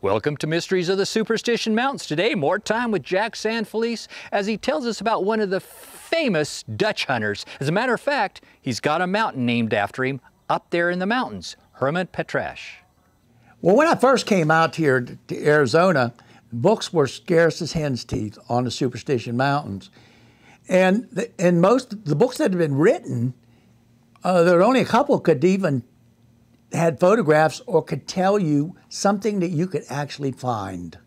Welcome to Mysteries of the Superstition Mountains. Today, more time with Jack San Felice as he tells us about one of the famous Dutch hunters. As a matter of fact, he's got a mountain named after him up there in the mountains, Herman Petrash. Well, when I first came out here to Arizona, books were scarce as hen's teeth on the Superstition Mountains. And most of the books that had been written, there were only a couple could even had photographs or could tell you something that you could actually find.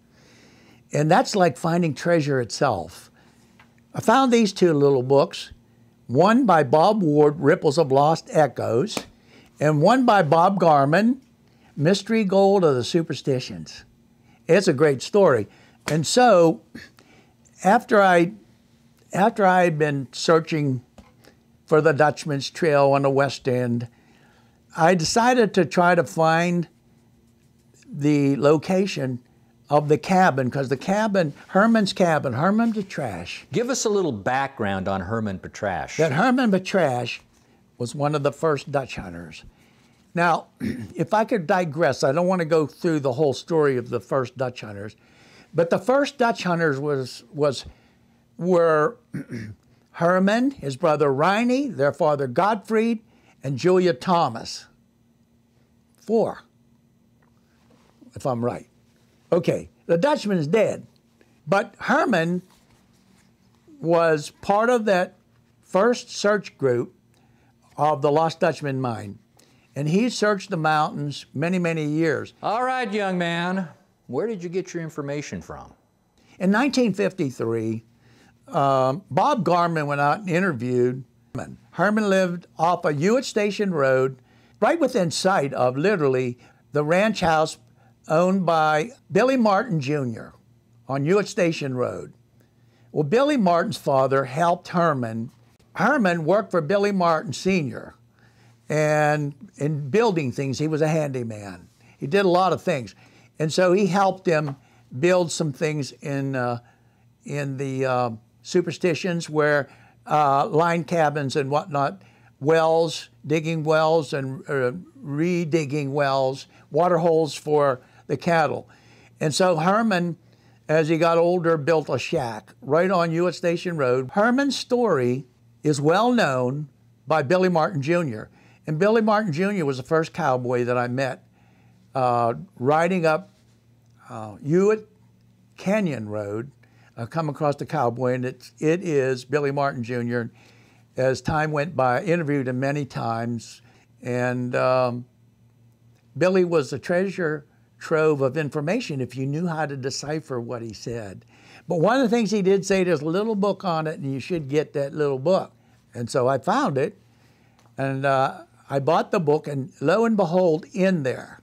And that's like finding treasure itself. I found these two little books, one by Bob Ward, Ripples of Lost Echoes, and one by Bob Garmin, Mystery Gold of the Superstitions. It's a great story. And so after I had been searching for the Dutchman's Trail on the West End, I decided to try to find the location of the cabin, because the cabin, Herman's cabin, Herman Petrash. Give us a little background on Herman Petrash. That Herman Petrash was one of the first Dutch hunters. Now, if I could digress, I don't want to go through the whole story of the first Dutch hunters, but the first Dutch hunters were Herman, his brother Reine, their father Gottfried, and Julia Thomas. 4, if I'm right. Okay, the Dutchman is dead, but Herman was part of that first search group of the Lost Dutchman Mine, and he searched the mountains many, many years. All right, young man, where did you get your information from? In 1953, Bob Garmin went out and interviewed Herman. Herman lived off a Hewitt Station Road, right within sight of literally the ranch house owned by Billy Martin Jr. on Hewitt Station Road. Well, Billy Martin's father helped Herman. Herman worked for Billy Martin Sr. and in building things. He was a handyman. He did a lot of things. And so he helped him build some things in the Superstitions, where line cabins and whatnot, wells, digging wells and re-digging wells, water holes for the cattle. And so Herman, as he got older, built a shack right on Hewitt Station Road. Herman's story is well known by Billy Martin Jr. And Billy Martin Jr. was the first cowboy that I met riding up Hewitt Canyon Road. Come across the cowboy, and it is Billy Martin Jr. As time went by, I interviewed him many times, and Billy was a treasure trove of information if you knew how to decipher what he said. But one of the things he did say, there's a little book on it, and you should get that little book. And so I found it, and I bought the book, and lo and behold, in there,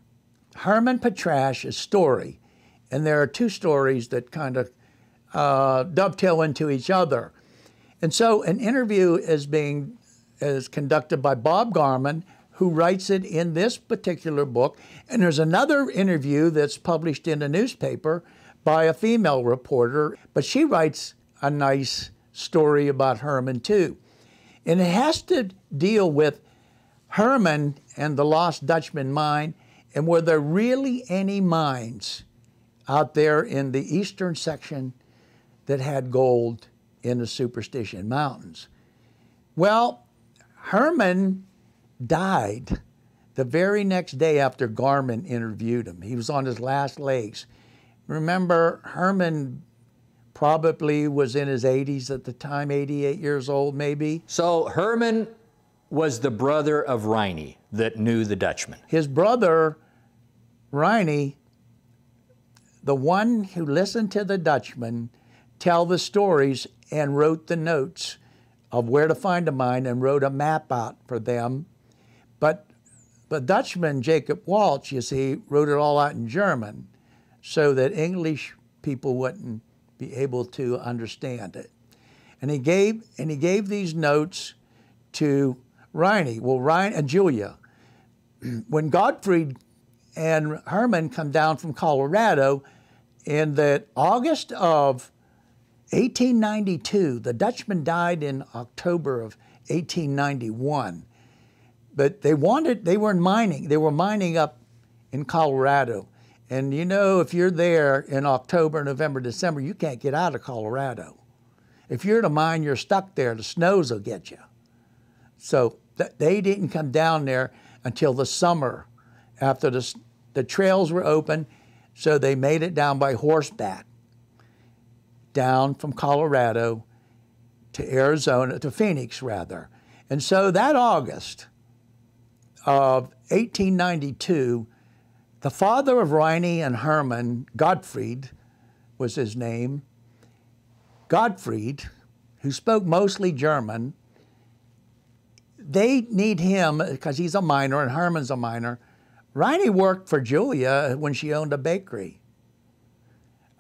Herman Petrash's story. And there are two stories that kind of dovetail into each other. And so an interview is conducted by Bob Garmin, who writes it in this particular book. And there's another interview that's published in a newspaper by a female reporter, but she writes a nice story about Herman too. And it has to deal with Herman and the Lost Dutchman Mine, and were there really any mines out there in the eastern section that had gold in the Superstition Mountains? Well, Herman died the very next day after Garmin interviewed him. He was on his last legs. Remember, Herman probably was in his 80s at the time, 88 years old maybe. So Herman was the brother of Reine that knew the Dutchman. His brother, Reine, the one who listened to the Dutchman tell the stories and wrote the notes of where to find a mine and wrote a map out for them. But the Dutchman, Jacob Walsh, you see, wrote it all out in German so that English people wouldn't be able to understand it. And he gave these notes to Reine, well, Reine and Julia. When Gottfried and Herman come down from Colorado in the August of 1892, the Dutchman died in October of 1891. But they were mining up in Colorado. And you know, if you're there in October, November, December, you can't get out of Colorado. If you're at a mine, you're stuck there. The snows will get you. So they didn't come down there until the summer after the trails were open. So they made it down by horseback, down from Colorado to Arizona, to Phoenix rather. And so that August of 1892, the father of Riney and Herman, Gottfried was his name, Gottfried, who spoke mostly German, they need him because he's a miner and Herman's a miner. Riney worked for Julia when she owned a bakery.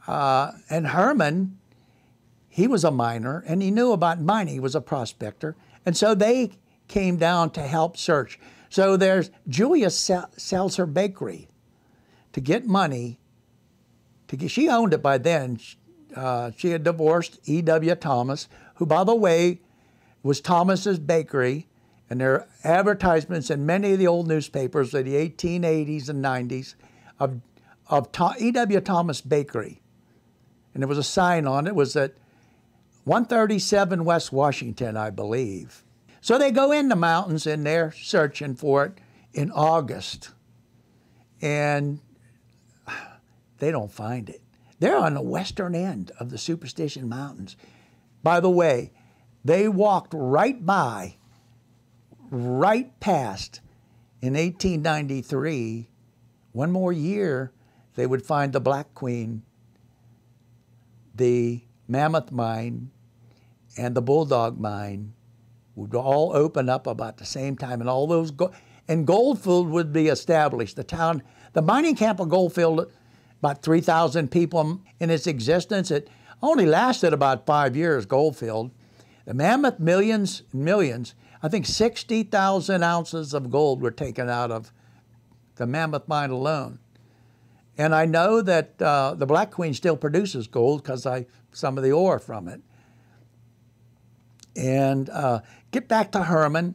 And Herman, he was a miner and he knew about mining. He was a prospector. And so they came down to help search. So Julia sells her bakery to get money. She owned it by then. She had divorced E.W. Thomas, who, by the way, was Thomas's Bakery, and there are advertisements in many of the old newspapers of the 1880s and 90s of E.W. Thomas Bakery. And there was a sign on it. It was at 137 West Washington, I believe. So they go in the mountains and they're searching for it in August. And they don't find it. They're on the western end of the Superstition Mountains. By the way, they walked right past in 1893. One more year, they would find the Black Queen, the Mammoth Mine, and the Bulldog Mine would all open up about the same time, and all those and Goldfield would be established. The mining camp of Goldfield, about 3,000 people in its existence. It only lasted about 5 years, Goldfield. The Mammoth, millions and millions. I think 60,000 ounces of gold were taken out of the Mammoth Mine alone. And I know that the Black Queen still produces gold because some of the ore from it. And get back to Herman.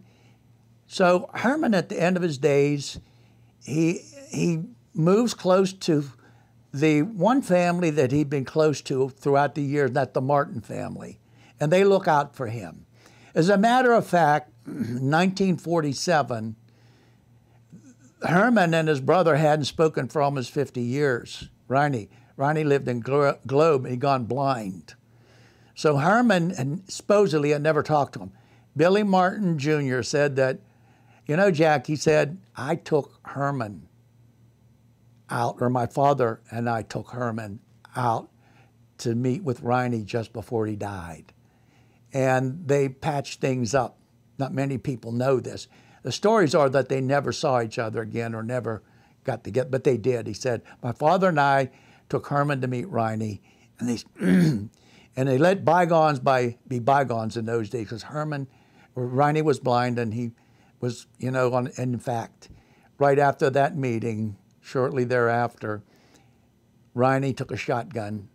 So Herman, at the end of his days, he moves close to the one family that he'd been close to throughout the years, that's the Martin family, and they look out for him. As a matter of fact, 1947, Herman and his brother hadn't spoken for almost 50 years. Riney lived in Globe, and he'd gone blind. So Herman supposedly had never talked to him. Billy Martin Jr. said that, you know, Jack, he said, I took Herman out, or my father and I took Herman out to meet with Riney just before he died. And they patched things up. Not many people know this. The stories are that they never saw each other again or never got together, but they did. He said, my father and I took Herman to meet Riney, and they let bygones be bygones in those days, because Riney was blind, and he was, you know, in fact, right after that meeting, shortly thereafter, Riney took a shotgun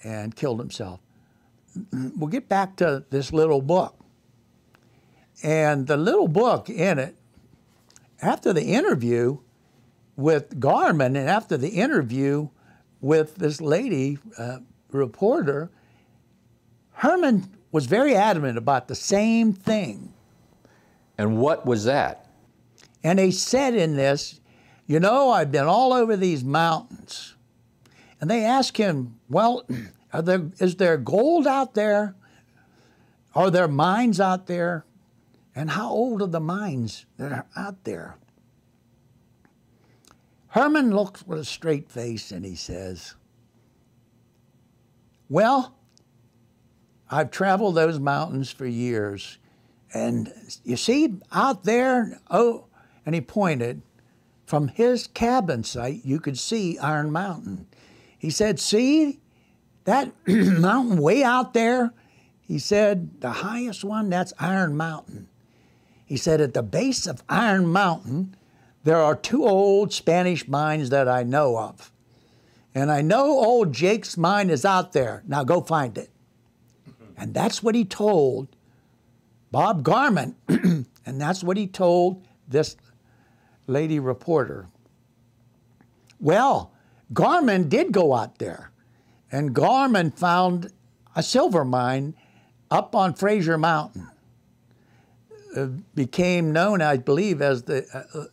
and killed himself. We'll get back to this little book. And the little book in it, after the interview with Garmin and after the interview with this lady, reporter, Herman was very adamant about the same thing. And what was that? And they said in this, you know, I've been all over these mountains. And they asked him, well, is there gold out there? Are there mines out there? And how old are the mines that are out there? Herman looks with a straight face and he says, well, I've traveled those mountains for years. And you see out there, oh, and he pointed, from his cabin site, you could see Iron Mountain. He said, see that mountain way out there? He said, the highest one, that's Iron Mountain. He said, at the base of Iron Mountain, there are two old Spanish mines that I know of. And I know old Jake's mine is out there. Now go find it. And that's what he told Bob Garmin. And that's what he told this lady reporter. Well, Garmin did go out there, and Garmin found a silver mine up on Frazier Mountain. Became known, I believe, as the,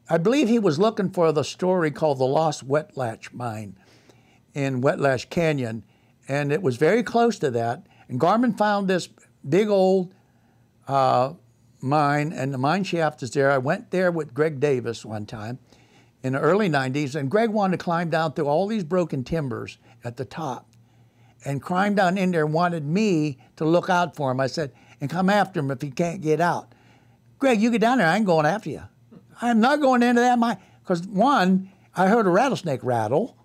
I believe he was looking for the story called the Lost Dutchman Mine in Wetlash Canyon, and it was very close to that. And Garmin found this big old mine, and the mine shaft is there. I went there with Greg Davis one time in the early 90s, and Greg wanted to climb down through all these broken timbers at the top and climb down in there and wanted me to look out for him. I said, and come after him if he can't get out. Greg, you get down there, I ain't going after you. I'm not going into that mine. Because one, I heard a rattlesnake rattle,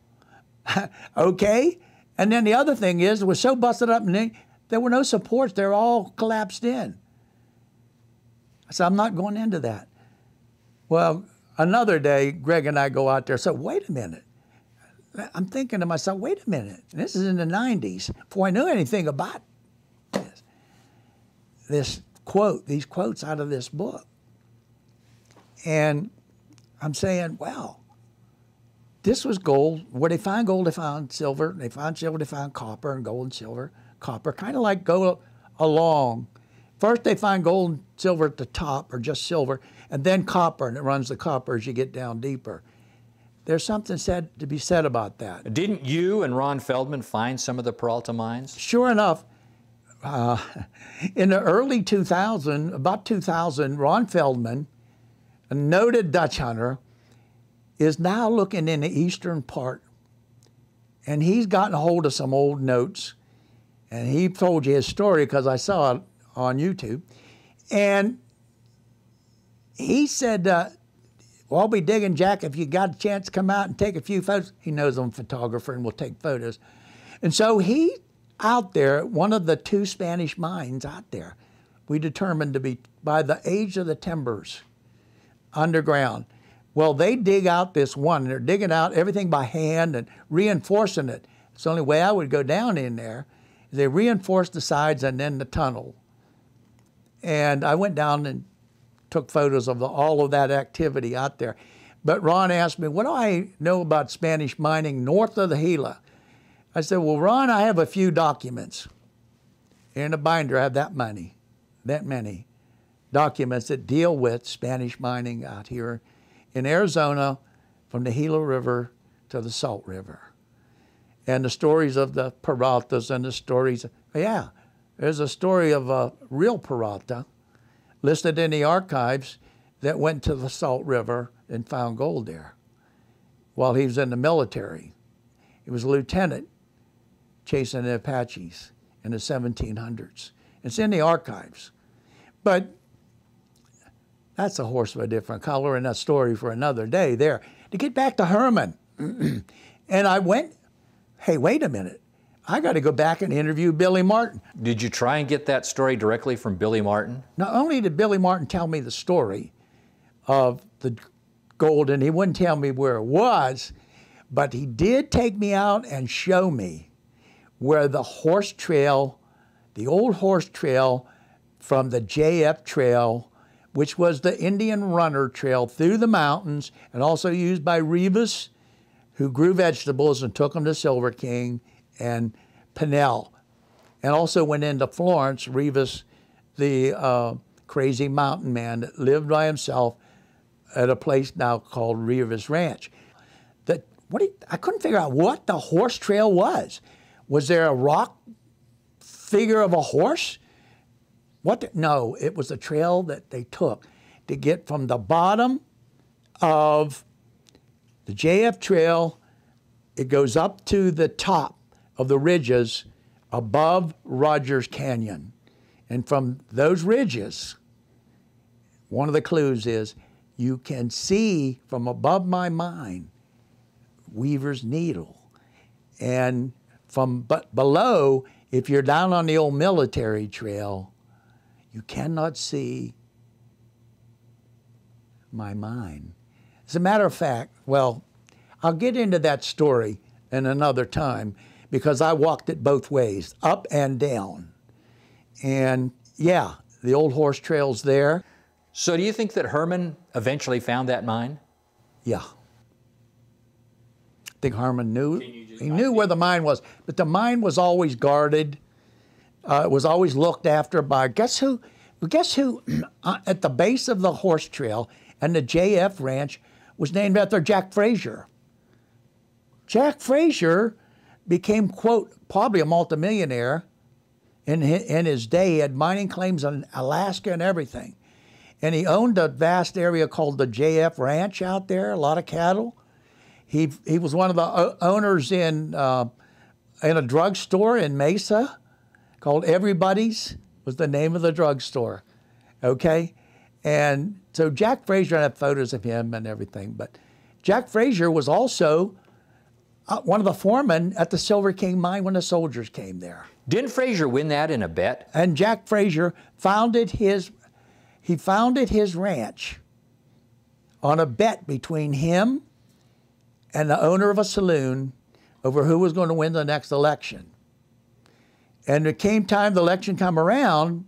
okay? And then the other thing is, it was so busted up and there were no supports, they're all collapsed in. I said, I'm not going into that. Well, another day, Greg and I go out there, so wait a minute. I'm thinking to myself, wait a minute, this is in the 90s, before I knew anything about this quote, these quotes out of this book. And I'm saying, well, this was gold. Where they find gold, they found silver. They found silver, they found copper, and gold and silver, copper, kind of like go along. First they find gold and silver at the top, or just silver, and then copper, and it runs the copper as you get down deeper. There's something said to be said about that. Didn't you and Ron Feldman find some of the Peralta mines? Sure enough, in the early 2000, about 2000, Ron Feldman, a noted Dutch hunter, is now looking in the eastern part, and he's gotten a hold of some old notes, and he told you his story because I saw it on YouTube, and he said, well, I'll be digging, Jack, if you got a chance to come out and take a few photos. He knows I'm a photographer and will take photos. And so he, out there, one of the 2 Spanish mines out there, we determined to be by the age of the timbers underground. Well, they dig out this one, and they're digging out everything by hand and reinforcing it. It's the only way I would go down in there. They reinforce the sides and then the tunnel. And I went down and took photos of all of that activity out there. But Ron asked me, what do I know about Spanish mining north of the Gila? I said, well, Ron, I have a few documents. In a binder, I have that many documents that deal with Spanish mining out here in Arizona from the Gila River to the Salt River. And the stories of the Peraltas and the stories, yeah, there's a story of a real Peralta listed in the archives that went to the Salt River and found gold there while he was in the military. He was a lieutenant chasing the Apaches in the 1700s. It's in the archives. But that's a horse of a different color, and a story for another day there. To get back to Herman, and I went, hey, wait a minute. I got to go back and interview Billy Martin. Did you try and get that story directly from Billy Martin? Not only did Billy Martin tell me the story of the gold, and he wouldn't tell me where it was, but he did take me out and show me where the horse trail, the old horse trail from the JF Trail, which was the Indian runner trail through the mountains and also used by Rivas, who grew vegetables and took them to Silver King, and Pinnell, and also went into Florence. Rivas, the crazy mountain man that lived by himself at a place now called Rivas Ranch. I couldn't figure out what the horse trail was. Was there a rock figure of a horse? No, it was a trail that they took to get from the bottom of the JF Trail. It goes up to the top of the ridges above Rogers Canyon. And from those ridges, one of the clues is you can see from above my mine Weaver's Needle. And but below, if you're down on the old military trail, you cannot see my mine. As a matter of fact, well, I'll get into that story in another time because I walked it both ways, up and down. And yeah, the old horse trail's there. So do you think that Herman eventually found that mine? Yeah. think Herman knew. He knew where the mine was, but the mine was always guarded. It was always looked after by, guess who? Guess who at the base of the horse trail and the JF Ranch was named after Jack Frazier. Jack Frazier became, quote, probably a multimillionaire in his day. He had mining claims in Alaska and everything. And he owned a vast area called the JF Ranch out there, a lot of cattle. He was one of the owners in a drugstore in Mesa called Everybody's, was the name of the drugstore, okay? And so Jack Frazier, I have photos of him and everything, but Jack Frazier was also one of the foremen at the Silver King mine when the soldiers came there. Didn't Frazier win that in a bet? And Jack Frazier founded his ranch on a bet between him and the owner of a saloon over who was going to win the next election. And it came time the election come around,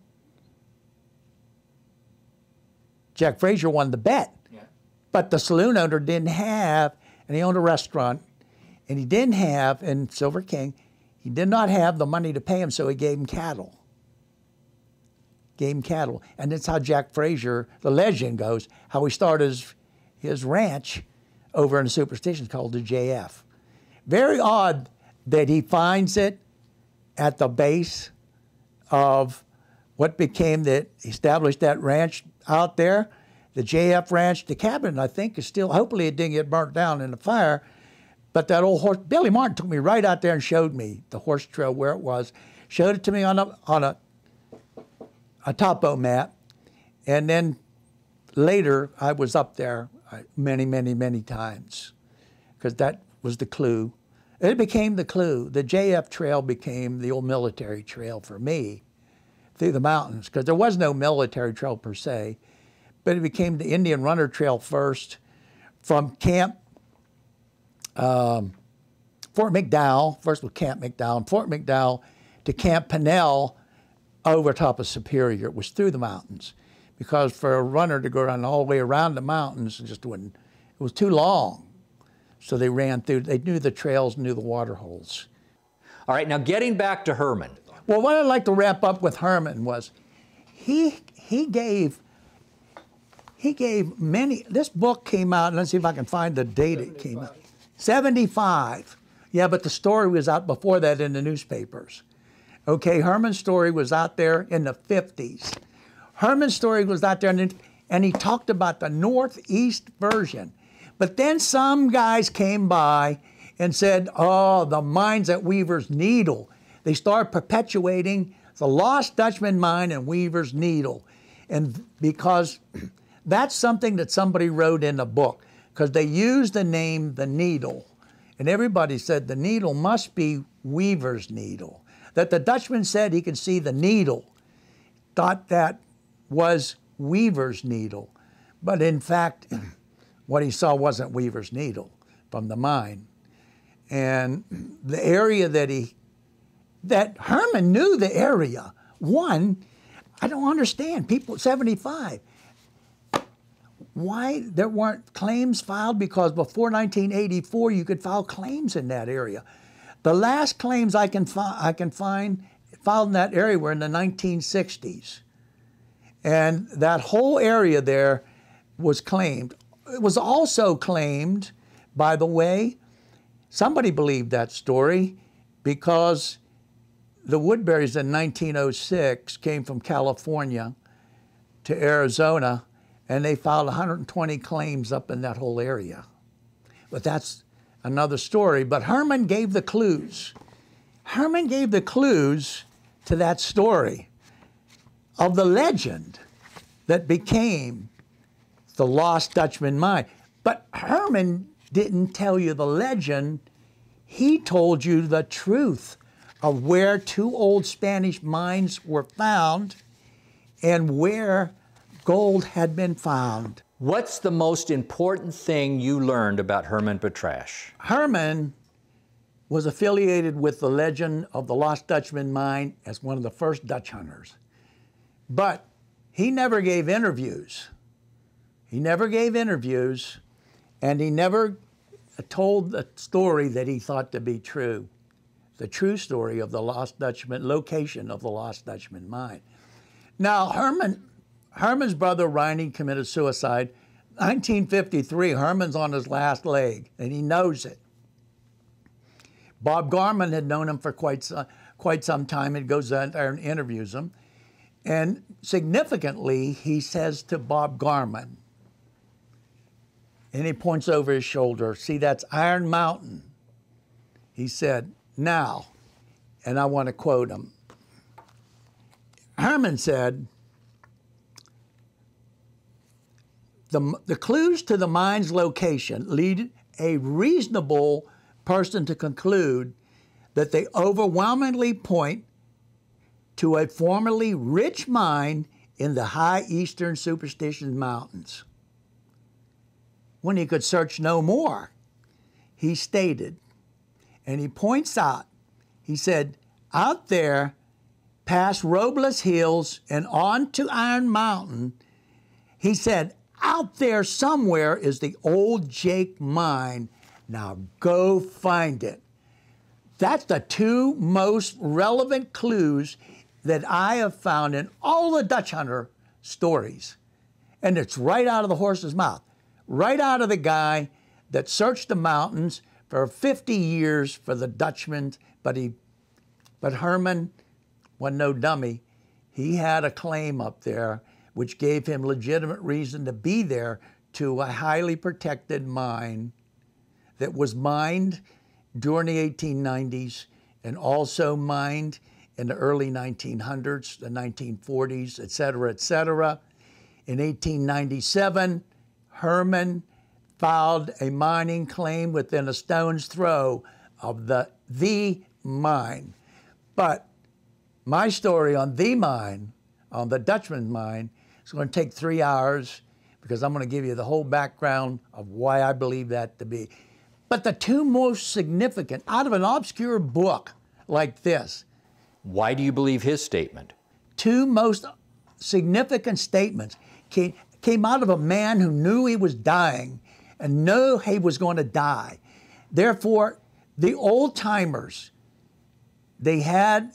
Jack Frazier won the bet. Yeah. But the saloon owner didn't have, and he owned a restaurant, and he didn't have, in Silver King, he did not have the money to pay him, so he gave him cattle. Gave him cattle. And that's how Jack Frazier, the legend goes, how he started his ranch over in the Superstition called the JF. Very odd that he finds it at the base of what became established that ranch out there, the JF Ranch. The cabin, I think, is still, hopefully it didn't get burnt down in the fire, but that old horse, Billy Martin took me right out there and showed me the horse trail where it was, showed it to me on a topo map, and then later I was up there many, many, many times, because that was the clue. It became the clue. The JF Trail became the old military trail for me through the mountains, because there was no military trail per se, but it became the Indian Runner Trail first from Camp Fort McDowell. First was Camp McDowell, and Fort McDowell to Camp Pinnell over top of Superior. It was through the mountains, because for a runner to go around all the way around the mountains, it was too long. So they ran through, they knew the trails, knew the water holes. All right, now getting back to Herman. Well, what I'd like to wrap up with Herman was he gave many, this book came out, let's see if I can find the date it came out. 75. Yeah, but the story was out before that in the newspapers. Okay, Herman's story was out there in the 50s. Herman's story was out there, and he talked about the Northeast version. But then some guys came by and said, oh, the mine's at Weaver's Needle. They started perpetuating the Lost Dutchman Mine and Weaver's Needle. And because that's something that somebody wrote in the book, because they used the name the Needle. And everybody said the needle must be Weaver's Needle. That the Dutchman said he could see the needle, thought that was Weaver's Needle. But in fact, what he saw wasn't Weaver's Needle from the mine. And the area that Herman knew the area. One, I don't understand, people, 75. Why there weren't claims filed? Because before 1984, you could file claims in that area. The last claims I can find filed in that area were in the 1960s. And that whole area there was claimed. It was also claimed, by the way, somebody believed that story because the Woodburys in 1906 came from California to Arizona, and they filed 120 claims up in that whole area. But that's another story. But Herman gave the clues. Herman gave the clues to that story of the legend that became the Lost Dutchman Mine. But Herman didn't tell you the legend. He told you the truth of where two old Spanish mines were found and where gold had been found. What's the most important thing you learned about Herman Petrash? Herman was affiliated with the legend of the Lost Dutchman Mine as one of the first Dutch hunters. But he never gave interviews. He never gave interviews, and he never told the story that he thought to be true, the true story of the Lost Dutchman, location of the Lost Dutchman Mine. Now, Herman's brother Riney committed suicide. 1953, Herman's on his last leg, and he knows it. Bob Garmin had known him for quite some time. He goes out there and interviews him. And significantly, he says to Bob Garmin, and he points over his shoulder, see, that's Iron Mountain. He said, now, and I want to quote him. Herman said, the clues to the mine's location lead a reasonable person to conclude that they overwhelmingly point to a formerly rich mine in the high eastern Superstition Mountains. When he could search no more, he stated, and he points out, he said, out there, past Robles Hills and on to Iron Mountain, he said, out there somewhere is the old Jake mine. Now go find it. That's the two most relevant clues that I have found in all the Dutch hunter stories. And it's right out of the horse's mouth, right out of the guy that searched the mountains for 50 years for the Dutchman, but Herman wasn't no dummy. He had a claim up there which gave him legitimate reason to be there to a highly protected mine that was mined during the 1890s and also mined in the early 1900s, the 1940s, et cetera, et cetera. In 1897, Herman filed a mining claim within a stone's throw of the mine. But my story on the mine, on the Dutchman mine, is going to take 3 hours because I'm going to give you the whole background of why I believe that to be. But the two most significant, out of an obscure book like this. Why do you believe his statement? Two most significant statements came out of a man who knew he was dying and knew he was going to die. Therefore, the old timers, they had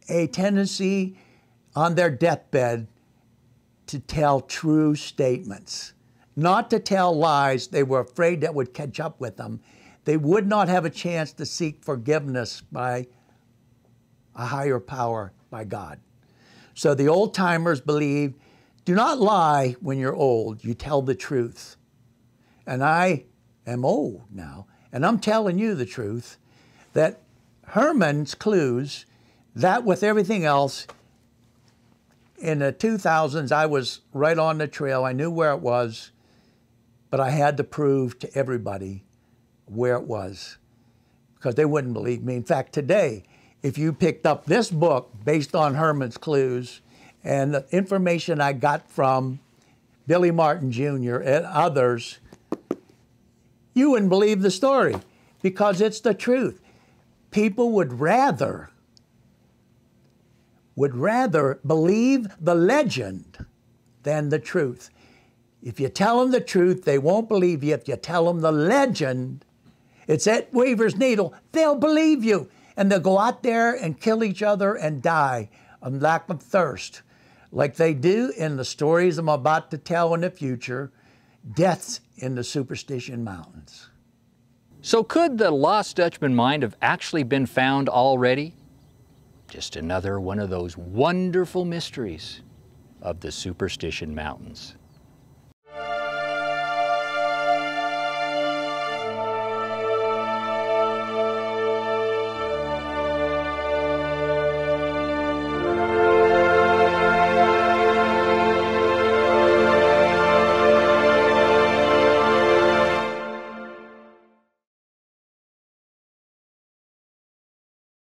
a tendency on their deathbed to tell true statements, not to tell lies. They were afraid that would catch up with them. They would not have a chance to seek forgiveness by a higher power, by God. So the old timers believe, do not lie when you're old, you tell the truth. And I am old now, and I'm telling you the truth, that Herman's clues, that with everything else, in the 2000s, I was right on the trail. I knew where it was, but I had to prove to everybody where it was because they wouldn't believe me. In fact, today, if you picked up this book based on Herman's clues and the information I got from Billy Martin Jr. and others, you wouldn't believe the story because it's the truth. People would rather believe the legend than the truth. If you tell them the truth, they won't believe you. If you tell them the legend, it's at Weaver's Needle, they'll believe you. And they'll go out there and kill each other and die of lack of thirst, like they do in the stories I'm about to tell in the future, deaths in the Superstition Mountains. So could the Lost Dutchman Mine have actually been found already? Just another one of those wonderful mysteries of the Superstition Mountains.